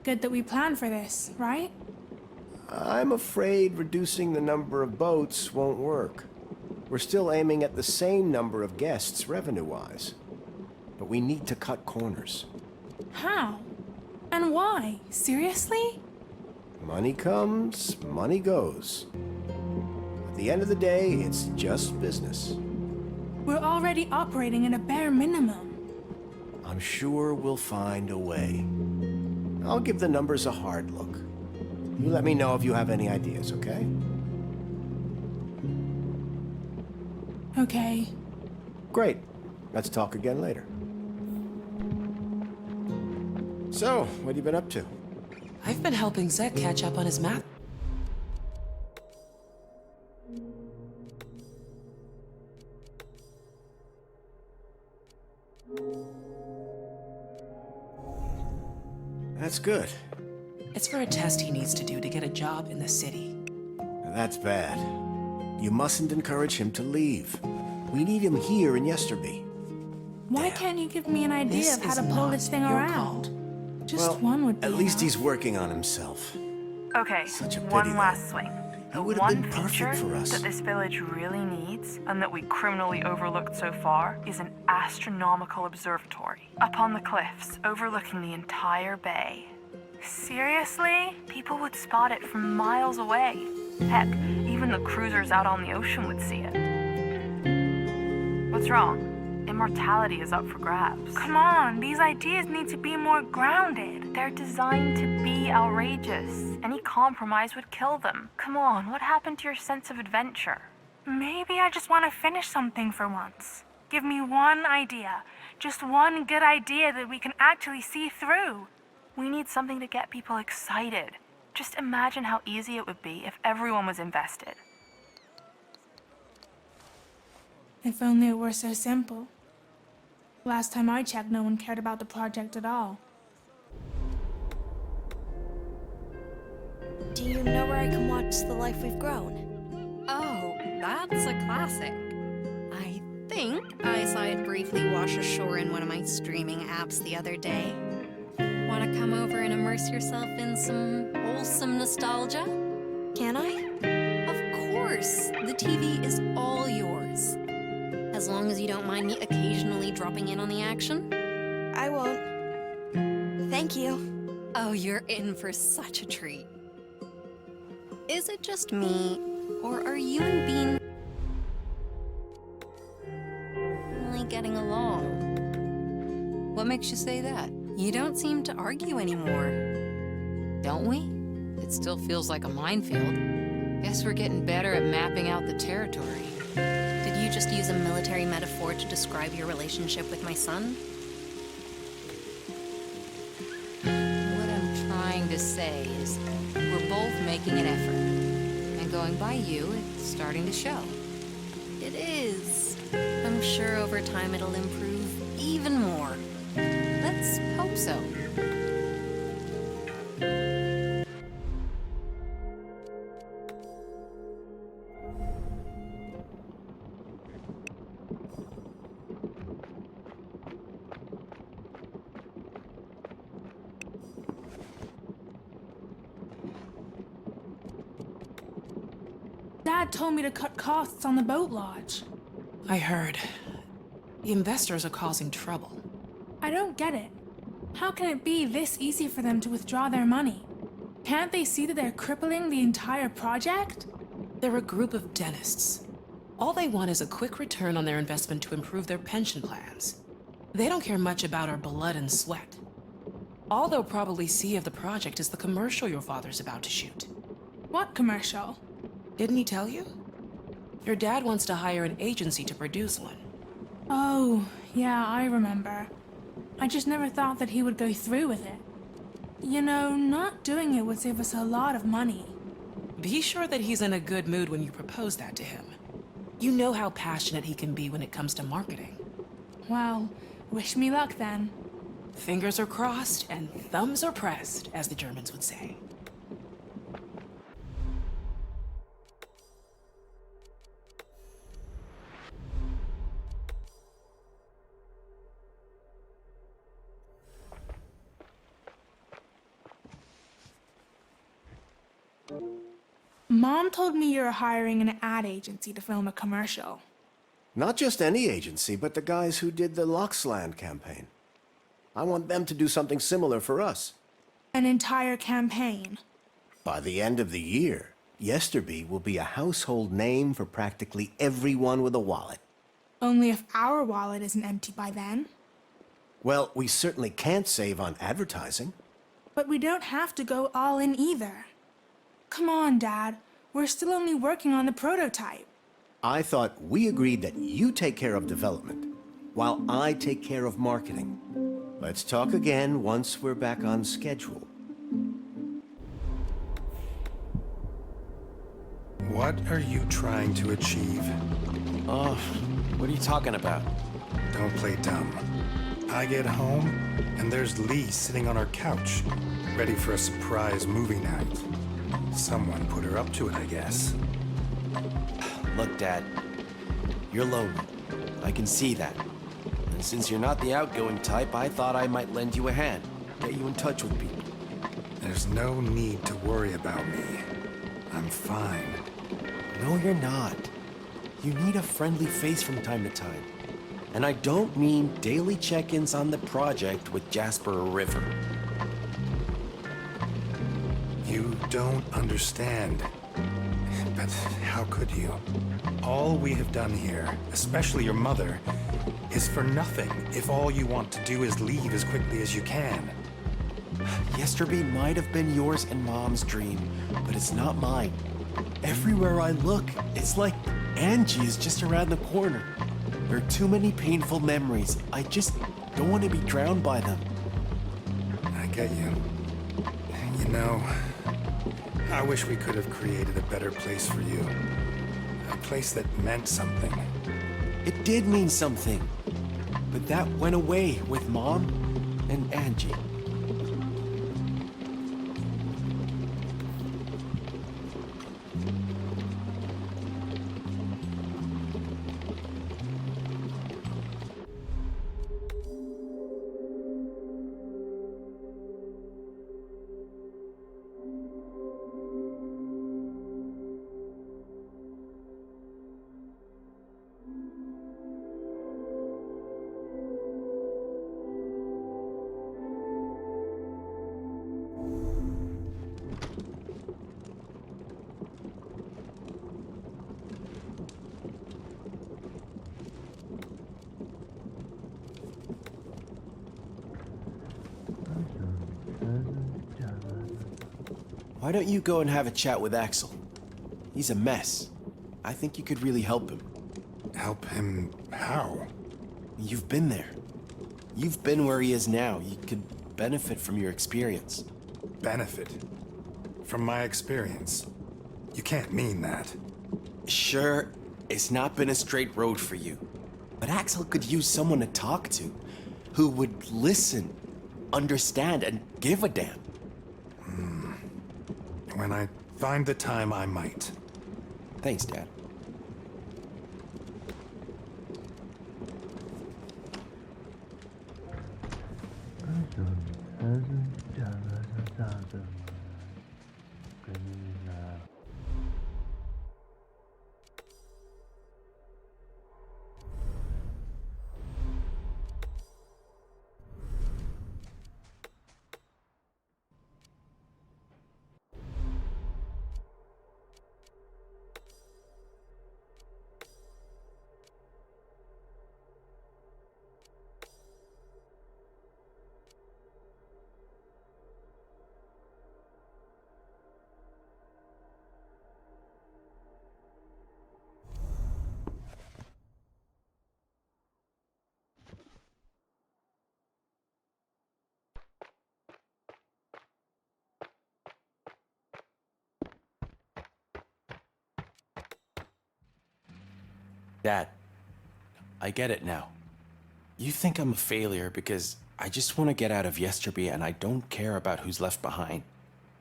Good that we planned for this, right? I'm afraid reducing the number of boats won't work. We're still aiming at the same number of guests revenue-wise. But we need to cut corners. How? And why? Seriously? Money comes, money goes. At the end of the day, it's just business. We're already operating at a bare minimum. I'm sure we'll find a way. I'll give the numbers a hard look. You let me know if you have any ideas, okay? Okay. Great. Let's talk again later. So, what have you been up to? I've been helping Zach catch up on his math. That's good. It's for a test he needs to do to get a job in the city. That's bad. You mustn't encourage him to leave. We need him here in Yesterby. Why can't you give me an idea This of how is to pull not this thing your around? Just one would be At least enough. he's working on himself. Okay, Such a pity, one though. last swing. He The would have one been perfect feature for us. that this village really needs, and that we criminally overlooked so far, is an astronomical observatory up on the cliffs overlooking the entire bay. Seriously? People would spot it from miles away. Heck, even Even the cruisers out on the ocean would see it. What's wrong? Immortality is up for grabs. Come on, these ideas need to be more grounded. They're designed to be outrageous. Any compromise would kill them. Come on, what happened to your sense of adventure? Maybe I just want to finish something for once. Give me one idea. Just one good idea that we can actually see through. We need something to get people excited. Just imagine how easy it would be if everyone was invested. If only it were so simple. Last time I checked, no one cared about the project at all. Do you know where I can watch The Life We've Grown? Oh, that's a classic. I think I saw it briefly wash ashore in one of my streaming apps the other day. Want to come over and immerse yourself in some wholesome nostalgia? Can I? Of course. The TV is all yours. As long as you don't mind me occasionally dropping in on the action. I won't. Thank you. Oh, you're in for such a treat. Is it just me, or are you and Bean really getting along? What makes you say that? You don't seem to argue anymore. Don't we? It still feels like a minefield. Guess we're getting better at mapping out the territory. Did you just use a military metaphor to describe your relationship with my son? What I'm trying to say is we're both making an effort. And going by you, it's starting to show. It is. I'm sure over time it'll improve even more. Let's hope so. Dad told me to cut costs on the boat lodge. I heard. The investors are causing trouble. I don't get it. How can it be this easy for them to withdraw their money? Can't they see that they're crippling the entire project? They're a group of dentists. All they want is a quick return on their investment to improve their pension plans. They don't care much about our blood and sweat. All they'll probably see of the project is the commercial your father's about to shoot. What commercial? Didn't he tell you? Your dad wants to hire an agency to produce one. Oh, yeah, I remember. I just never thought that he would go through with it. You know, not doing it would save us a lot of money. Be sure that he's in a good mood when you propose that to him. You know how passionate he can be when it comes to marketing. Well, wish me luck then. Fingers are crossed and thumbs are pressed, as the Germans would say. Mom told me you're hiring an ad agency to film a commercial. Not just any agency, but the guys who did the Loxland campaign. I want them to do something similar for us. An entire campaign. By the end of the year, Yesterby will be a household name for practically everyone with a wallet. Only if our wallet isn't empty by then. Well, we certainly can't save on advertising. But we don't have to go all in either. Come on, Dad. We're still only working on the prototype. I thought we agreed that you take care of development, while I take care of marketing. Let's talk again once we're back on schedule. What are you trying to achieve? Oh, what are you talking about? Don't play dumb. I get home, and there's Lee sitting on our couch, ready for a surprise movie night. Someone put her up to it, I guess. Look, Dad, you're lonely. I can see that. And since you're not the outgoing type, I thought I might lend you a hand, get you in touch with people. There's no need to worry about me. I'm fine. No, you're not. You need a friendly face from time to time. And I don't mean daily check-ins on the project with Jasper or River. You don't understand. But how could you? All we have done here, especially your mother, is for nothing if all you want to do is leave as quickly as you can. Yesterday might have been yours and Mom's dream, but it's not mine. Everywhere I look, it's like Angie is just around the corner. There are too many painful memories. I just don't want to be drowned by them. I get you. You know, I wish we could have created a better place for you. A place that meant something. It did mean something, but that went away with Mom and Angie. Why don't you go and have a chat with Axel? He's a mess. I think you could really help him. Help him how? You've been there. You've been where he is now. You could benefit from your experience. Benefit? From my experience? You can't mean that. Sure, it's not been a straight road for you. But Axel could use someone to talk to, who would listen, understand, and give a damn. When I find the time, I might. Thanks, Dad. Dad, I get it now. You think I'm a failure because I just want to get out of Yesterday and I don't care about who's left behind.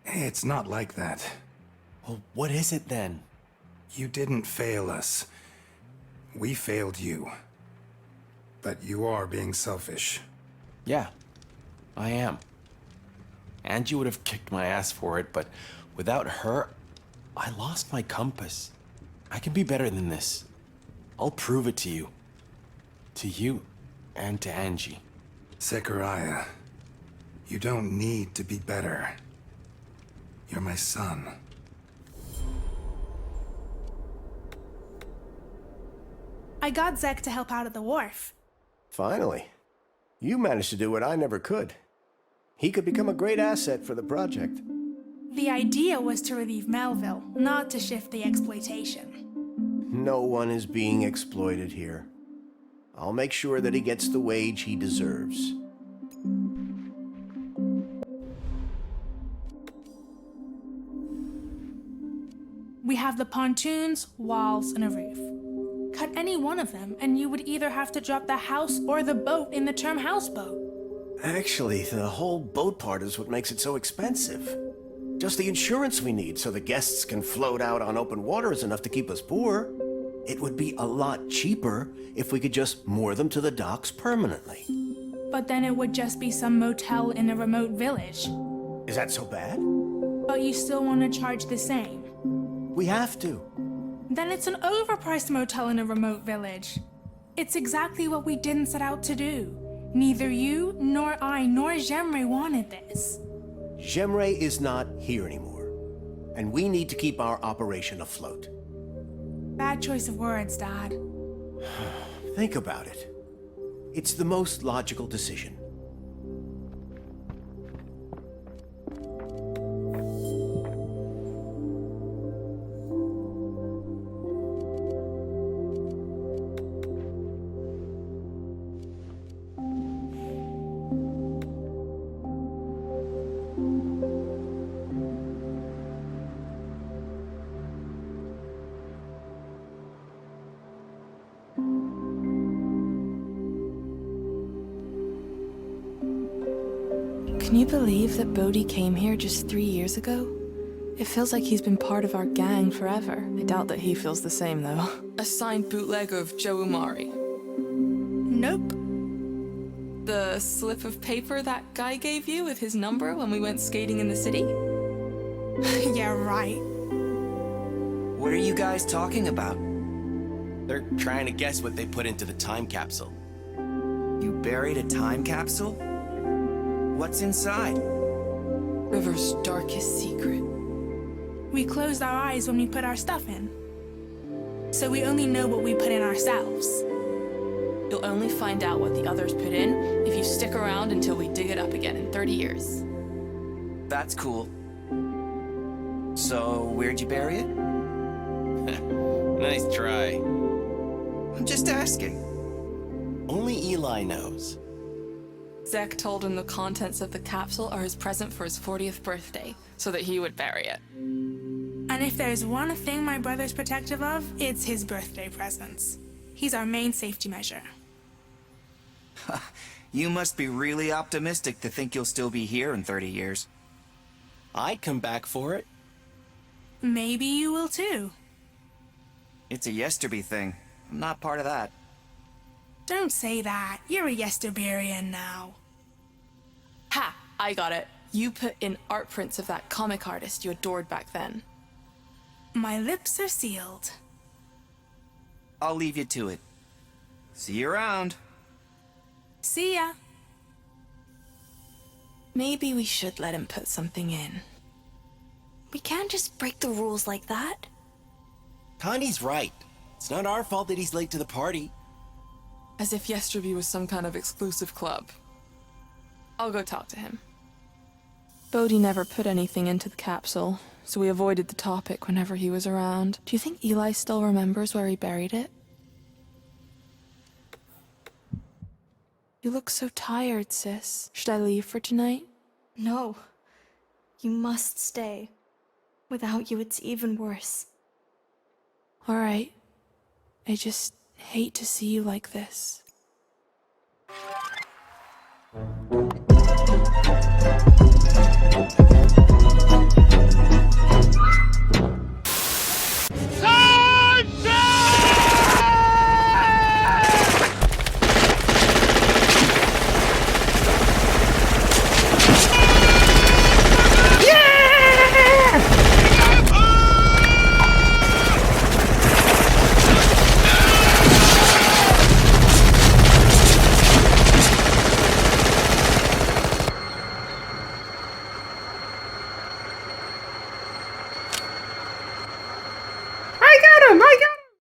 It's not like that. Well, what is it then? You didn't fail us. We failed you. But you are being selfish. Yeah, I am. Angie would have kicked my ass for it, but without her, I lost my compass. I can be better than this. I'll prove it to you. To you and to Angie. Zechariah, you don't need to be better. You're my son. I got Zek to help out at the wharf. Finally. You managed to do what I never could. He could become a great asset for the project. The idea was to relieve Melville, not to shift the exploitation. No one is being exploited here. I'll make sure that he gets the wage he deserves. We have the pontoons, walls, and a roof. Cut any one of them, and you would either have to drop the house or the boat in the term houseboat. Actually, the whole boat part is what makes it so expensive. Just the insurance we need so the guests can float out on open water is enough to keep us poor. It would be a lot cheaper if we could just moor them to the docks permanently. But then it would just be some motel in a remote village. Is that so bad? But you still want to charge the same. We have to. Then it's an overpriced motel in a remote village. It's exactly what we didn't set out to do. Neither you, nor I, nor Jemre wanted this. Jemre is not here anymore. and we need to keep our operation afloat. Bad choice of words, Dad. Think about it. It's the most logical decision. Can you believe that Bodhi came here just 3 years ago? It feels like he's been part of our gang forever. I doubt that he feels the same, though. A signed bootleg of Joe Umari. Nope. The slip of paper that guy gave you with his number when we went skating in the city? Yeah, right. What are you guys talking about? They're trying to guess what they put into the time capsule. You buried a time capsule? What's inside? River's darkest secret. We closed our eyes when we put our stuff in. So we only know what we put in ourselves. You'll only find out what the others put in if you stick around until we dig it up again in 30 years. That's cool. So, where'd you bury it? Nice try. I'm just asking. Only Eli knows. Zek told him the contents of the capsule are his present for his 40th birthday, so that he would bury it. And if there's one thing my brother's protective of, it's his birthday presents. He's our main safety measure. You must be really optimistic to think you'll still be here in 30 years. I'd come back for it. Maybe you will too. It's a Yesterby thing. I'm not part of that. Don't say that. You're a Yesterberian now. Ha! I got it. You put in art prints of that comic artist you adored back then. My lips are sealed. I'll leave you to it. See you around. See ya. Maybe we should let him put something in. We can't just break the rules like that. Connie's right. It's not our fault that he's late to the party. As if Yesterby was some kind of exclusive club. I'll go talk to him. Bodhi never put anything into the capsule, so we avoided the topic whenever he was around. Do you think Eli still remembers where he buried it? You look so tired, sis. Should I leave for tonight? No. You must stay. Without you, it's even worse. All right. I just hate to see you like this.